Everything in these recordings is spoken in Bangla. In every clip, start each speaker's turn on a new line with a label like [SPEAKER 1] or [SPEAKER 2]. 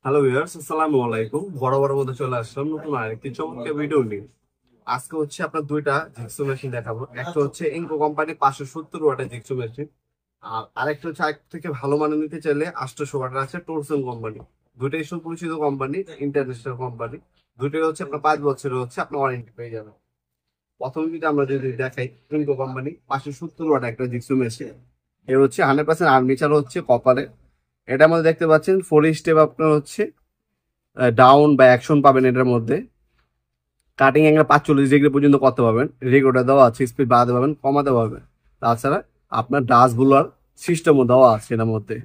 [SPEAKER 1] হ্যালো ভিউয়ার্স, আসসালামু আলাইকুম। বড় বড় মধ্যে চলে আসলাম নতুন আরেকটি চমৎকার ভিডিও নিয়ে। আজকে হচ্ছে আপনার দুইটা জিক্সো মেশিন দেখাবো। একটা হচ্ছে ইনকো কোম্পানি 570 ওয়াটের জিক্সো মেশিন, আর আরেকটা হচ্ছে আরেক থেকে ভালো মানের নিতে চাইলে 800 ওয়াটের আছে টোরসন কোম্পানি। দুইটাই সুপরিচিত কোম্পানি, ইন্টারন্যাশনাল কোম্পানি। দুইটাই হচ্ছে আপনার 5 বছরের হচ্ছে আপনার ওয়ারেন্টি পেয়ে যাবেন। প্রথমে আমরা যদি দেখাই, ইনকো কোম্পানি 570 ওয়াট একটা জিক্সো মেশিন। এর হচ্ছে 100% আর্মিচার হচ্ছে কপারে। এটার মধ্যে দেখতে পাচ্ছেন 4 স্টেপ আপনার হচ্ছে ডাউন বা অ্যাকশন পাবেন। এটার মধ্যে কাটিং অ্যাঙ্গেল 45 ডিগ্রি পর্যন্ত করতে পারবেন। রেগুলেটর দেওয়া আছে, স্পিড বাড়াতে পারবেন, কমাতে পারবেন। তাছাড়া আপনার ডাস্ট বুলার সিস্টেমও দেওয়া আছে এটার মধ্যে।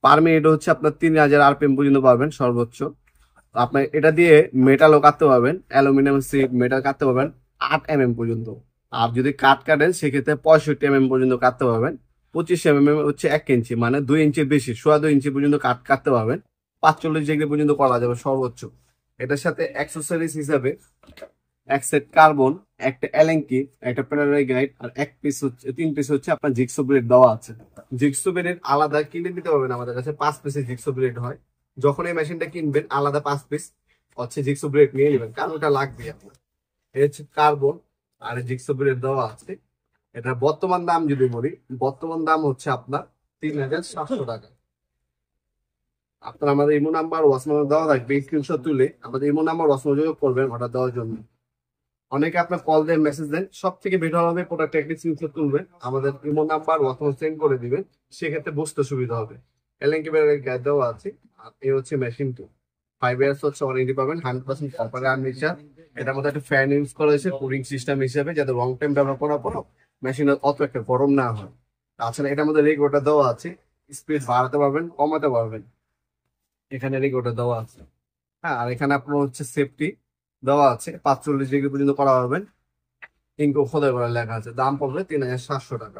[SPEAKER 1] পার মিনিট হচ্ছে আপনার 3000 RPM পর্যন্ত পাবেন সর্বোচ্চ। আপনার এটা দিয়ে মেটালও কাটতে পারবেন, অ্যালুমিনিয়াম স্ট্রিপ মেটাল কাটতে পারবেন 8 mm পর্যন্ত। আর যদি কাটেন সেক্ষেত্রে 65 mm পর্যন্ত কাটতে পারবেন। 25 mm হচ্ছে 1 ইঞ্চি, মানে 2 ইঞ্চির বেশি, 2.5 ইঞ্চি পর্যন্ত কাটতে পারবেন। 45 ডিগ্রি পর্যন্ত করা যাবে সর্বোচ্চ। এটার সাথে অ্যাক্সেসরিজ হিসাবে এক সেট কার্বন, একটা এলেঙ্কি, একটা প্যারালাল গাইড, আর 3 পিস হচ্ছে আপনার জিগসো ব্লেড দেওয়া আছে। জিগসো ব্লেড আলাদা কিনে দিতে পারবেন আমাদের কাছে, 5 পিসের জিগসো ব্লেড হয়। যখন এই মেশিনটা কিনবেন আলাদা 5 পিস হচ্ছে জিগসো ব্লেড নিয়ে নেবেন, কারণ ওটা লাগবে আপনার। এই হচ্ছে কার্বন আর জিগসো ব্লেড দেওয়া আছে। এটা বর্তমান দাম যদি বলি, বর্তমান দাম হচ্ছে আপনার 3700 টাকা। আপনার আমাদের ইমো নাম্বার ওয়াটসঅ্যাপ দেওয়া থাকবে, স্ক্রিনশট তুলে আমাদের ইমো নাম্বার ওয়াটসঅ্যাপ যোগাযোগ করবেন অর্ডার দেওয়ার জন্য। অনেকে আপনার কল দেন, মেসেজ দেন, সব থেকে বেটার হবে প্রোডাক্ট একটা স্ক্রিনশট তুলবেন, আমাদের ইমো নাম্বার ওয়াটসঅ্যাপ সেন্ড করে দিবেন। সেক্ষেত্রে বুঝতে সুবিধা হবে। এলএনকে ব্যাটারি গাইড দেওয়া আছে। আর এই হচ্ছে মেশিনটি 5 ইয়ার্স হচ্ছে ওয়ারেন্টি পাবেন, 100% কপার আর্মেচার। এটার মধ্যে একটা ফ্যান ইউজ করা হয়েছে কুলিং সিস্টেম হিসেবে, যাতে লং টাইম ব্যবহার করার পর মেশিনের অত একটা গরম না হয়। তাছাড়া এটার মধ্যে রেগুলেটর দেওয়া আছে, স্পিড বাড়াতে পারবেন, কমাতে পারবেন। এখানে রেগুলেটর দেওয়া আছে। হ্যাঁ, আর এখানে আপনার হচ্ছে সেফটি দেওয়া আছে, 45 ডিগ্রি পর্যন্ত করা পারবেন। ইনকো খোদাই করা লেখা আছে। দাম পড়বে 3700 টাকা।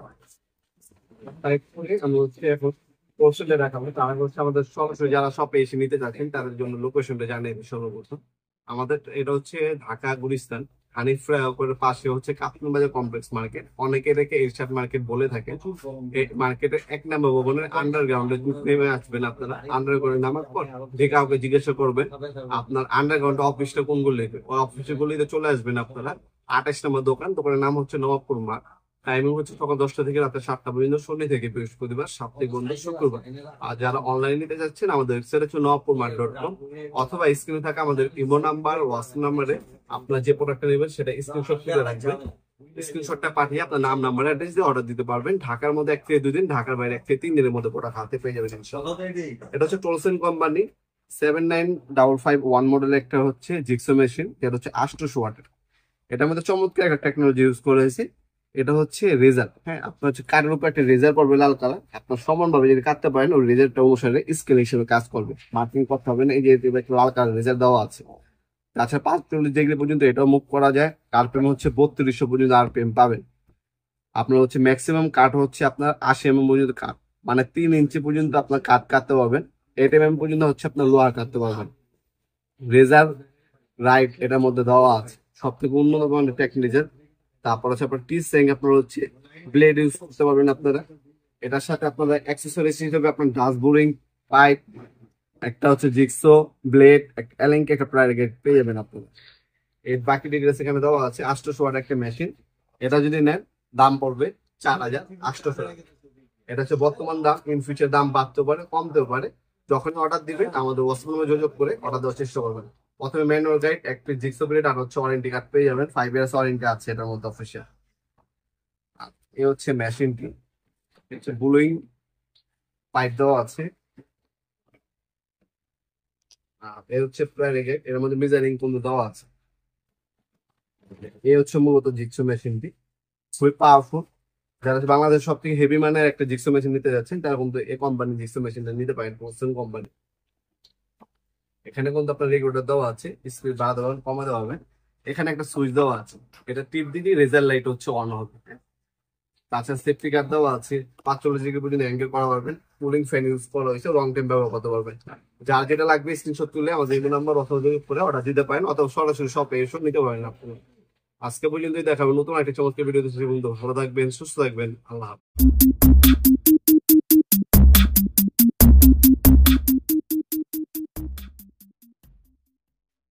[SPEAKER 1] তারপরে আমি হচ্ছে এখন হোলসেলে দেখাবো। তারা হচ্ছে আমাদের সরাসরি যারা শপে এসে নিতে চাচ্ছেন তাদের জন্য লোকেশনটা জানিয়ে দিই সর্বপ্রথম। আমাদের এটা হচ্ছে ঢাকা গুলিস্তান হানিফ ফ্লাইওভারের পাশে হচ্ছে কাপ্তান বাজার কমপ্লেক্স মার্কেট। অনেকে এটাকে এরশাদ মার্কেট বলে থাকে। এই মার্কেটের 1 নম্বর ভবনের আন্ডারগ্রাউন্ডে নেমে আসবেন আপনারা। আন্ডারগ্রাউন্ডে নামার পর যে কাউকে জিজ্ঞাসা করবেন আপনার আন্ডারগ্রাউন্ড অফিসটা কোন গলিতে, ওই অফিসের গলিতে চলে আসবেন আপনারা। 28 নম্বর দোকান, দোকানের নাম হচ্ছে নবাবপুর মার্ট। টাইমিং হচ্ছে সকাল 10টা থেকে রাতে 7টা পর্যন্ত, শনি থেকে বৃহস্পতিবার, সাপ্তাহিক বন্ধ শুক্রবার। আর যারা অনলাইনে নিতে যাচ্ছেন আমাদের ওয়েবসাইট হচ্ছে নওয়াবপুরমার্ট.com, অথবা স্ক্রিনে থাকা আমাদের ইমো নাম্বার হোয়াটসঅ্যাপ নাম্বারে আপনার যে প্রোডাক্টটা নেবেন সেটা স্ক্রিনশট তুলে রাখবেন। স্ক্রিনশটটা পাঠিয়ে আপনার নাম, নাম্বার, অ্যাড্রেস দিয়ে অর্ডার দিতে পারবেন। ঢাকার মধ্যে 1 থেকে 2 দিন, ঢাকার বাইরে 1 থেকে 3 দিনের মধ্যে প্রোডাক্ট হাতে পেয়ে যাবেন ইনশাআল্লাহ। এটা হচ্ছে টোলসেন কোম্পানি 79551 মডেলের একটা হচ্ছে জিক্সো মেশিন, যেটা হচ্ছে 800 ওয়াটের। এটার মধ্যে চমৎকার একটা টেকনোলজি ইউজ করেছে। এটা হচ্ছে রেজার। হ্যাঁ, আপনার হচ্ছে কাঠের উপর একটা রেজার পড়বে লাল কালার। আপনার সমানভাবে যদি কাটতে পারেন ওই রেজারটা অনুসারে স্কেল হিসেবে কাজ করবে, মার্কিং করতে হবে না। এই যে একটা লাল কালার রেজার দেওয়া আছে। তাছাড়া 45 ডিগ্রি পর্যন্ত এটাও মুভ করা যায়। আরপিএম হচ্ছে 3200 পর্যন্ত আরপিএম পাবেন। আপনার হচ্ছে ম্যাক্সিমাম কাট হচ্ছে আপনার 80 mm পর্যন্ত কাট, মানে 3 ইঞ্চি পর্যন্ত আপনার কাট কাটতে পারবেন। 8 mm পর্যন্ত হচ্ছে আপনার লোহার কাটতে পারবেন। রেজার রাইট এটার মধ্যে দেওয়া আছে, সব থেকে উন্নত মানের টেকনোলজি। তারপর হচ্ছে আপনার টি সেং, আপনার হচ্ছে ব্লেড ইউজ করতে পারবেন আপনারা। এটার সাথে আপনারা অ্যাক্সেসরিজ হিসেবে আপনার ডাস্ট বোরিং পাইপ, একটা হচ্ছে জিগসো ব্লেড, একটা এলেঙ্কে, একটা প্রাইর গেট পেয়ে যাবেন আপনারা। এর বাকি ডিটেলস এখানে দেওয়া আছে। 800 ওয়াট একটা মেশিন। এটা যদি নেন দাম পড়বে 4800 টাকা। এটা হচ্ছে বর্তমান দাম। ইন ফিউচার দাম বাড়তেও পারে, কমতেও পারে। যখন অর্ডার দিবেন আমাদের হোয়াটসঅ্যাপে যোগাযোগ করে অর্ডার দেওয়ার চেষ্টা করবেন। প্রথমে ম্যানুয়াল গাইড, একটা জিক্সো ব্লেড, আর হচ্ছে ওয়ারেন্টি কার্ড পেয়ে যাবেন। 5 ইয়ার্স ওয়ারেন্টি আছে এটার মধ্যে অফিসিয়াল। এই হচ্ছে মেশিনটি, হচ্ছে ব্লুইং পাইপ দেওয়া আছে। আর এই হচ্ছে প্রাইরেগেট, এর মধ্যে মেজারিং কোন দেওয়া আছে। এই হচ্ছে মূলত জিক্সো মেশিনটি, খুবই পাওয়ারফুল। যারা বাংলাদেশ সব থেকে হেভি মানের একটা জিক্সো মেশিন নিতে যাচ্ছেন তারা কিন্তু এই কোম্পানি জিক্সো মেশিনটা নিতে পারেন, কোসেন কোম্পানি। এখানে কিন্তু আপনার রেগুলেটর দেওয়া আছে, স্পিড বাড়াতে পারবেন, কমাতে পারবেন। এখানে একটা সুইচ দেওয়া আছে, এটা টিপ দিলেই রেজার লাইট হচ্ছে অন হবে। তাছাড়া সেফটি গার্ড দেওয়া আছে, 45 ডিগ্রি পর্যন্ত অ্যাঙ্গেল করা পারবেন। কুলিং ফ্যান ইউজ করা হয়েছে, লং টাইম ব্যবহার করতে পারবেন। যার যেটা লাগবে স্ক্রিনশট তুলে আমাদের এই নাম্বার অথবা করে অর্ডার দিতে পারেন, অথবা সরাসরি শপে এসে নিতে পারেন আপনি। আজকে পর্যন্তই দেখাবেন নতুন একটা চমৎকার ভিডিও। ভালো থাকবেন, সুস্থ থাকবেন, আল্লাহ হাফেজ।